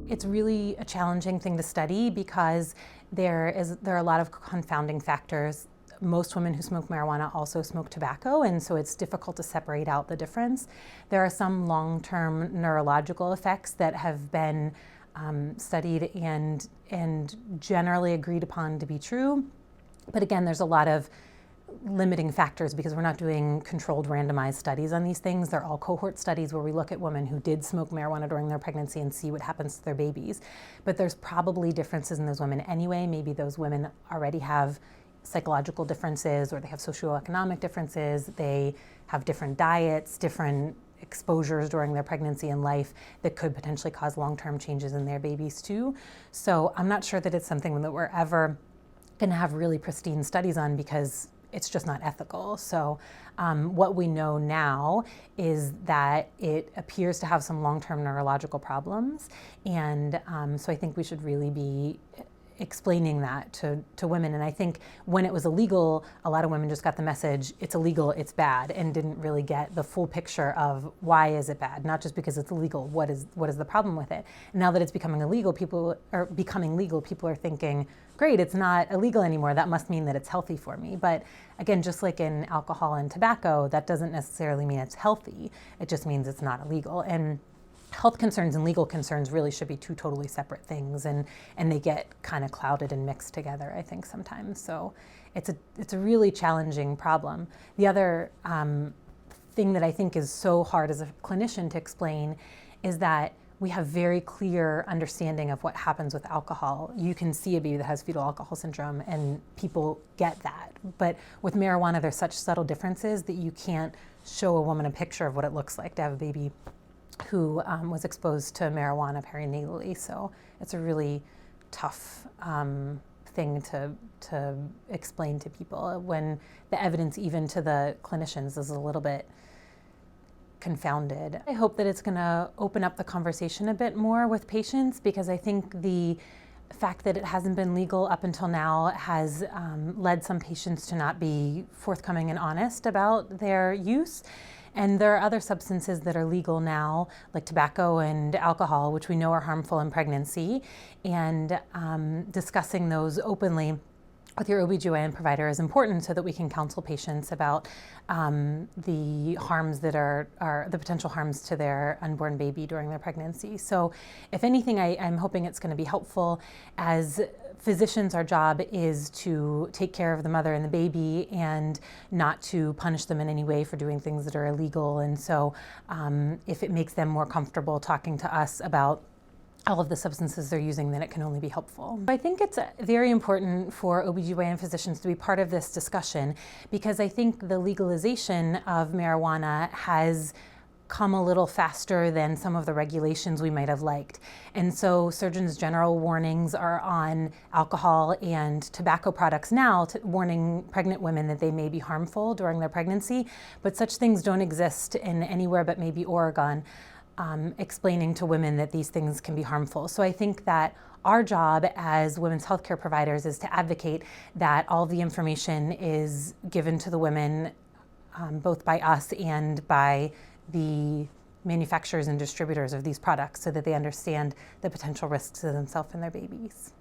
It's really a challenging thing to study because there are a lot of confounding factors. Most women who smoke marijuana also smoke tobacco, and so it's difficult to separate out the difference. There are some long-term neurological effects that have been studied and generally agreed upon to be true. But again, there's a lot of limiting factors because we're not doing controlled randomized studies on these things. They're all cohort studies where we look at women who did smoke marijuana during their pregnancy and see what happens to their babies. But there's probably differences in those women anyway. Maybe those women already have psychological differences, or they have socioeconomic differences. They have different diets, different exposures during their pregnancy and life that could potentially cause long-term changes in their babies too. So I'm not sure that it's something that we're ever going to have really pristine studies on because it's just not ethical. So what we know now is that it appears to have some long-term neurological problems. And so I think we should really be explaining that to women. And I think when it was illegal, a lot of women just got the message, it's illegal, it's bad, and didn't really get the full picture of why is it bad, not just because it's illegal, what is the problem with it. And now that it's becoming illegal, people are thinking, great, it's not illegal anymore, that must mean that it's healthy for me. But again, just like in alcohol and tobacco, that doesn't necessarily mean it's healthy, it just means it's not illegal. And health concerns and legal concerns really should be two totally separate things, and they get kind of clouded and mixed together, I think, sometimes. So it's a really challenging problem. The other thing that I think is so hard as a clinician to explain is that we have very clear understanding of what happens with alcohol. You can see a baby that has fetal alcohol syndrome and people get that. But with marijuana, there's such subtle differences that you can't show a woman a picture of what it looks like to have a baby who was exposed to marijuana perinatally. So it's a really tough thing to explain to people when the evidence, even to the clinicians, is a little bit confounded. I hope that it's going to open up the conversation a bit more with patients, because I think the fact that it hasn't been legal up until now has led some patients to not be forthcoming and honest about their use. And there are other substances that are legal now, like tobacco and alcohol, which we know are harmful in pregnancy. And discussing those openly with your OB/GYN provider is important so that we can counsel patients about the harms that are the potential harms to their unborn baby during their pregnancy. So if anything, I'm hoping it's going to be helpful. As physicians, our job is to take care of the mother and the baby and not to punish them in any way for doing things that are illegal. And so if it makes them more comfortable talking to us about all of the substances they're using, then it can only be helpful. I think it's very important for OB/GYN physicians to be part of this discussion, because I think the legalization of marijuana has come a little faster than some of the regulations we might have liked. And so Surgeon General warnings are on alcohol and tobacco products now, warning pregnant women that they may be harmful during their pregnancy, but such things don't exist in anywhere but maybe Oregon. Explaining to women that these things can be harmful. So I think that our job as women's healthcare providers is to advocate that all the information is given to the women, both by us and by the manufacturers and distributors of these products, so that they understand the potential risks to themselves and their babies.